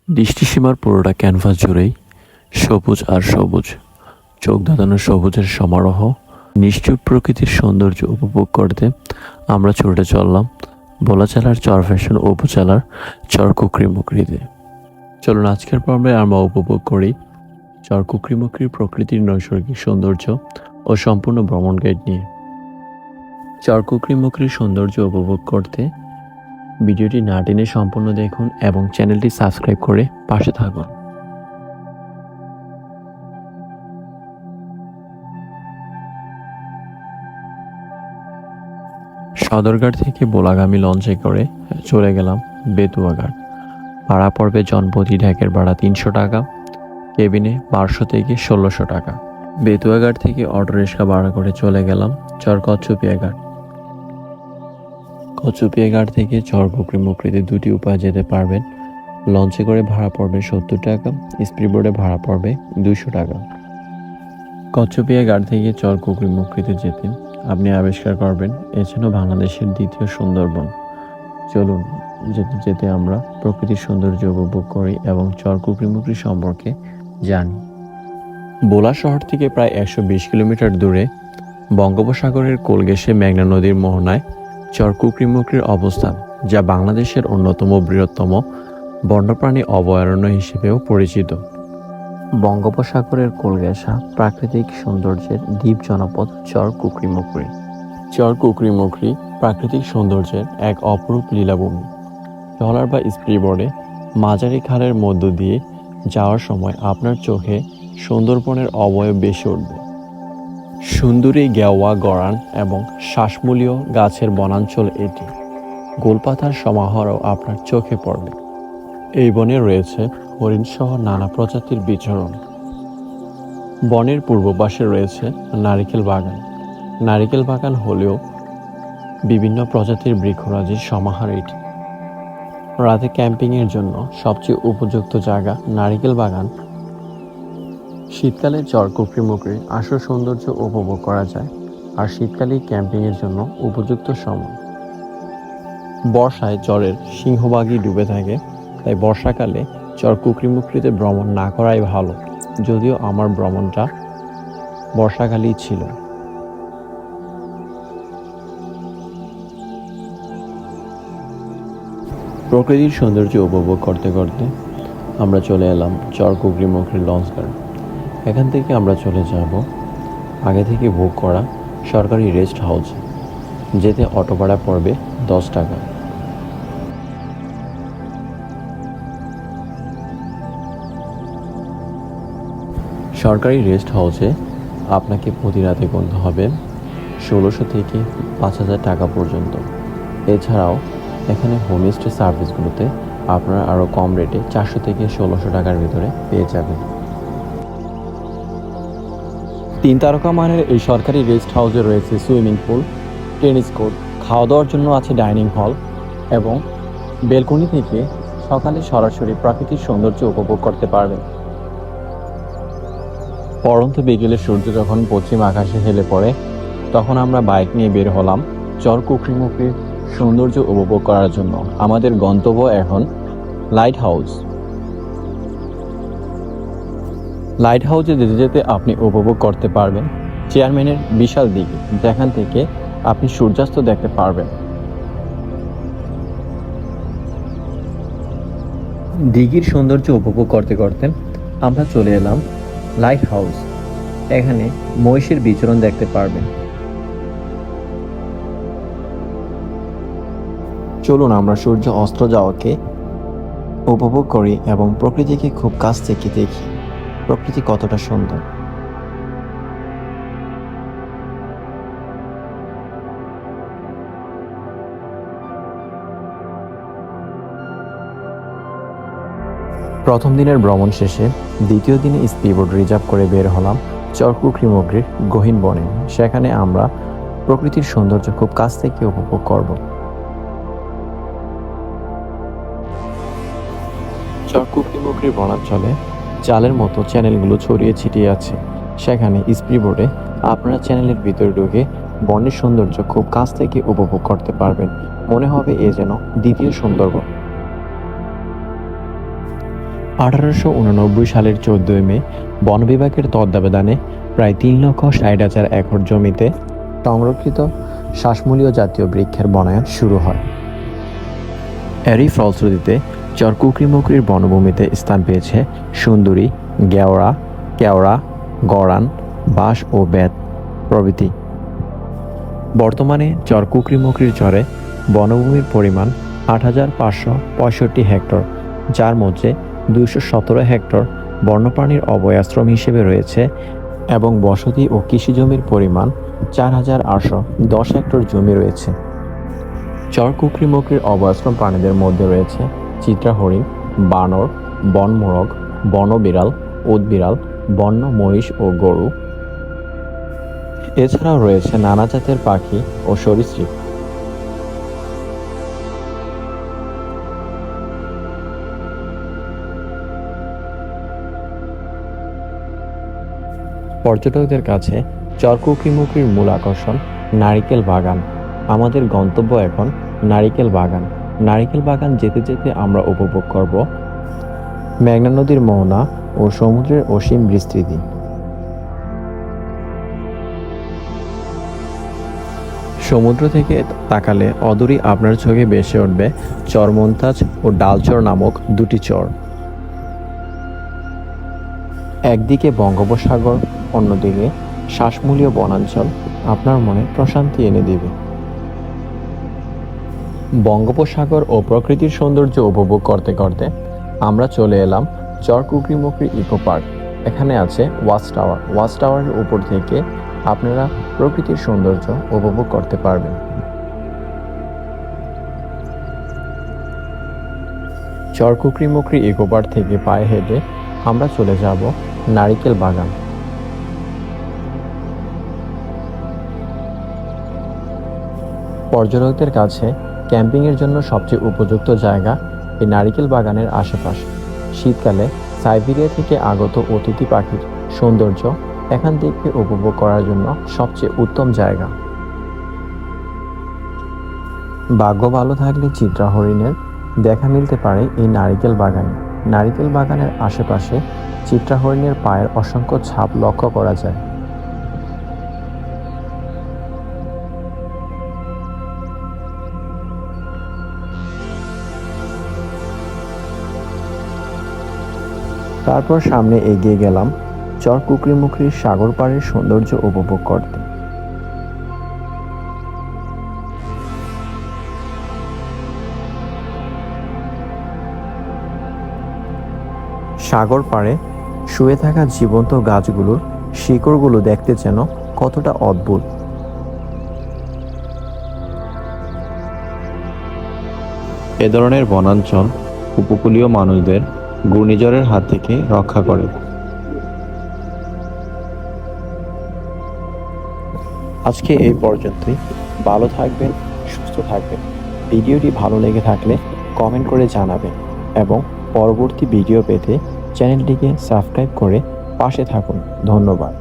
দৃষ্টিসীমার পুরোটা ক্যানভাস জুড়েই সবুজ আর সবুজ, চোখ ধাঁধানো সবুজের সমারোহ। নিশ্চুপ প্রকৃতির সৌন্দর্য উপভোগ করতে আমরা ছুটে চললাম বলাচালার চরফ্যাশন উপজেলার চর কুকরিমুকরিতে। চলুন আজকের পর্বে আমরা উপভোগ করি চর কুকরিমুকরির প্রকৃতির নৈসর্গিক সৌন্দর্য ও সম্পূর্ণ ভ্রমণ গাইড নিয়ে। চর কুকরিমুকরির সৌন্দর্য উপভোগ করতে ভিডিওটি না টেনে সম্পূর্ণ দেখুন এবং চ্যানেলটি সাবস্ক্রাইব করে পাশে থাকুন। সদরঘাট থেকে বোলাগামী লঞ্চে করে চলে গেলাম বেতুয়াঘাট। ভাড়া পড়বে জনপ্রতি ঢাকের ভাড়া 300 টাকা, কেবিনে 1200 থেকে 1600 টাকা। বেতুয়াঘাট থেকে অটোরিক্সা ভাড়া করে চলে গেলাম চর কচ্ছপিয়া ঘাট। কচ্ছপিয়া ঘাট থেকে চর কুকরিমুকরিতে দুটি উপায় যেতে পারবেন। লঞ্চে করে ভাড়া পড়বে 70 টাকা, স্পিডবোটে ভাড়া পড়বে 200 টাকা। কচ্ছপিয়া ঘাট থেকে চর কুকরিমুকরিতে যেতে আপনি আবিষ্কার করবেন এছাড়াও বাংলাদেশের দ্বিতীয় সুন্দরবন। চলুন যেতে যেতে আমরা প্রকৃতির সৌন্দর্য উপভোগ করি এবং চর কুকরিমুকরি সম্পর্কে জানি। বোলা শহর থেকে প্রায় 120 কিলোমিটার দূরে বঙ্গোপসাগরের কোল ঘেঁষে মেঘনা নদীর মোহনায় চর কুকরিমুকরির অবস্থান, যা বাংলাদেশের অন্যতম বৃহত্তম বন্যপ্রাণী অভয়ারণ্য হিসেবেও পরিচিত। বঙ্গোপসাগরের কোল ঘেঁষা প্রাকৃতিক সৌন্দর্যের দ্বীপ জনপদ চর কুকরিমুকরি। চর কুকরিমুকরি প্রাকৃতিক সৌন্দর্যের এক অপরূপ লীলাভূমি। ট্রলার বা স্পিডবোটে মাঝারি খালের মধ্য দিয়ে যাওয়ার সময় আপনার চোখে সুন্দরবনের অবয়ব ভেসে উঠবে। সুন্দরী গেওয়া গড়ান এবং শ্বাসমূলীয় গাছের বনাঞ্চল এটি। গোলপাতার সমাহারও আপনার চোখে পড়বে। এই বনে রয়েছে হরিণসহ নানা প্রজাতির বিচরণ। বনের পূর্ব পাশে রয়েছে নারিকেল বাগান। নারিকেল বাগান হলেও বিভিন্ন প্রজাতির বৃক্ষরাজির সমাহার এটি। রাতে ক্যাম্পিংয়ের জন্য সবচেয়ে উপযুক্ত জায়গা নারিকেল বাগান। শীতকালে চর কুকরিমুকরির আসল সৌন্দর্য উপভোগ করা যায়, আর শীতকালেই ক্যাম্পিংয়ের জন্য উপযুক্ত সময়। বর্ষায় চরের সিংহভাগই ডুবে থাকে, তাই বর্ষাকালে চর কুকরিমুকরিতে ভ্রমণ না করাই ভালো। যদিও আমার ভ্রমণটা বর্ষাকালেই ছিল। প্রকৃতির সৌন্দর্য উপভোগ করতে করতে আমরা চলে এলাম চর কুকরিমুকরি লঞ্চ ঘাট। এখান থেকে আমরা চলে যাব আগে থেকে বুক করা সরকারি রেস্ট হাউসে। যেতে অটো ভাড়া পড়বে 10 টাকা। সরকারি রেস্ট হাউসে আপনাকে প্রতি রাতে গুনতে হবে 1600 থেকে 5000 টাকা পর্যন্ত। এছাড়াও এখানে হোমস্টে সার্ভিসগুলোতে আপনারা আরও কম রেটে 400 থেকে 1600 টাকার ভিতরে পেয়ে যাবেন। 3 তারকা মানের এই সরকারি রেস্ট হাউসে রয়েছে সুইমিং পুল, টেনিস কোর্ট, খাওয়া দাওয়ার জন্য আছে ডাইনিং হল এবং বেলকনি থেকে সকালে সরাসরি প্রাকৃতিক সৌন্দর্য উপভোগ করতে পারবেন। পড়ন্ত বিকেলে সূর্য যখন পশ্চিম আকাশে হেলে পড়ে, তখন আমরা বাইক নিয়ে বের হলাম চর কুকরিমুকরির সৌন্দর্য উপভোগ করার জন্য। আমাদের গন্তব্য এখন লাইট হাউস। লাইট হাউসে যেতে যেতে আপনি উপভোগ করতে পারবেন চেয়ারম্যানের বিশাল দিঘি, যেখান থেকে আপনি সূর্যাস্ত দেখতে পারবেন। দিঘির সৌন্দর্য উপভোগ করতে করতে আমরা চলে এলাম লাইট হাউস। এখানে মহিষের বিচরণ দেখতে পারবেন। চলুন আমরা সূর্য অস্ত যাওয়াকে উপভোগ করি এবং প্রকৃতিকে খুব কাছ থেকে দেখি প্রকৃতি কতটা সুন্দর। প্রথম দিনের ভ্রমণ শেষে দ্বিতীয় দিনে স্পিডবোট রিজার্ভ করে বের হলাম চর কুকরিমুকরির গহীন বনে। সেখানে আমরা প্রকৃতির সৌন্দর্য খুব কাছ থেকে উপভোগ করব। চর কুকরিমুকরির বনাঞ্চলে জালের মতো চ্যানেলগুলো ছড়িয়ে ছিটিয়ে আছে। সেখানে স্পিডবোটে আপনারা চ্যানেলের ভিতরে ঢুকে বনের সৌন্দর্য খুব কাছ থেকে উপভোগ করতে পারবেন। মনে হবে এ যেন দ্বিতীয় সুন্দরবন। 1889 সালের 14 মে বন বিভাগের তত্ত্বাবধানে প্রায় 3,60,000 একর জমিতে সংরক্ষিত শ্বাসমূলীয় জাতীয় বৃক্ষের বনায়ন শুরু হয়। এরই ফলশ্রুতিতে চর কুকরিমুকরির বনভূমিতে স্থান পেয়েছে সুন্দরী, গেওড়া, কেওড়া, গড়ান, বাঁশ ও বেত প্রভৃতি। বর্তমানে চর কুকরিমুকরির চরে বনভূমির পরিমাণ 8,565 হেক্টর, যার মধ্যে 217 হেক্টর বন্যপ্রাণীর অভয়াশ্রম হিসেবে রয়েছে এবং বসতি ও কৃষি জমির পরিমাণ 4,810 হেক্টর জমি রয়েছে। চর কুকরিমুকরির অভয়াশ্রম প্রাণীদের মধ্যে রয়েছে চিত্রা হরিণ, বানর, বনমোরগ, বনবিড়াল, উদবিড়াল, বন্য মহিষ ও গরু। এছাড়াও রয়েছে নানা জাতের পাখি ও সরীসৃপ। পর্যটকদের কাছে চর কুকরিমুকরির মূল আকর্ষণ নারিকেল বাগান। আমাদের গন্তব্য এখন নারিকেল বাগান। নারিকেল বাগান যেতে যেতে আমরা উপভোগ করব মেঘনা নদীর মোহনা ও সমুদ্রের অসীম বিস্তৃতি। সমুদ্র থেকে তাকালে অদূরই আপনার চোখে ভেসে উঠবে চরমন্তাজ ও ডালচর নামক দুটি চর। একদিকে বঙ্গোপসাগর, অন্যদিকে শ্বাসমূলীয় বনাঞ্চল আপনার মনে প্রশান্তি এনে দেবে। বঙ্গোপসাগর ও প্রকৃতির সৌন্দর্য উপভোগ করতে করতে আমরা চলে এলাম চর কুকরিমুকরি ইকো পার্ক। এখানে আছে ওয়াচ টাওয়ার। ওয়াচ টাওয়ারের উপর থেকে আপনারা প্রকৃতির সৌন্দর্য উপভোগ করতে পারবেন। চর কুকরিমুকরি ইকো পার্ক থেকে পায়ে হেঁটে আমরা চলে যাব নারিকেল বাগান। পর্যটকদের কাছে ক্যাম্পিংয়ের জন্য সবচেয়ে উপযুক্ত জায়গা এই নারিকেল বাগানের আশেপাশে। শীতকালে সাইবেরিয়া থেকে আগত অতিথি পাখির সৌন্দর্য এখান থেকে উপভোগ করার জন্য সবচেয়ে উত্তম জায়গা। ভাগ্য ভালো থাকলে চিত্রা হরিণের দেখা মিলতে পারে এই নারিকেল বাগানে। নারিকেল বাগানের আশেপাশে চিত্রা হরিণের পায়ের অসংখ্য ছাপ লক্ষ্য করা যায়। তারপর সামনে এগিয়ে গেলাম চর কুকরিমুকরির সাগর পাড়ের সৌন্দর্য উপভোগ করতে। সাগর পাড়ে শুয়ে থাকা জীবন্ত গাছগুলোর শিকড়গুলো দেখতে যেন কতটা অদ্ভুত। এ ধরনের বনাঞ্চল উপকূলীয় মানুষদের ঘূর্ণিঝড়ের হাত থেকে রক্ষা করে। আজকে এই পর্যন্তই। ভালো থাকবেন, সুস্থ থাকবেন। ভিডিওটি ভালো লেগে থাকলে কমেন্ট করে জানাবেন এবং পরবর্তী ভিডিও পেতে চ্যানেলটিকে সাবস্ক্রাইব করে পাশে থাকুন। ধন্যবাদ।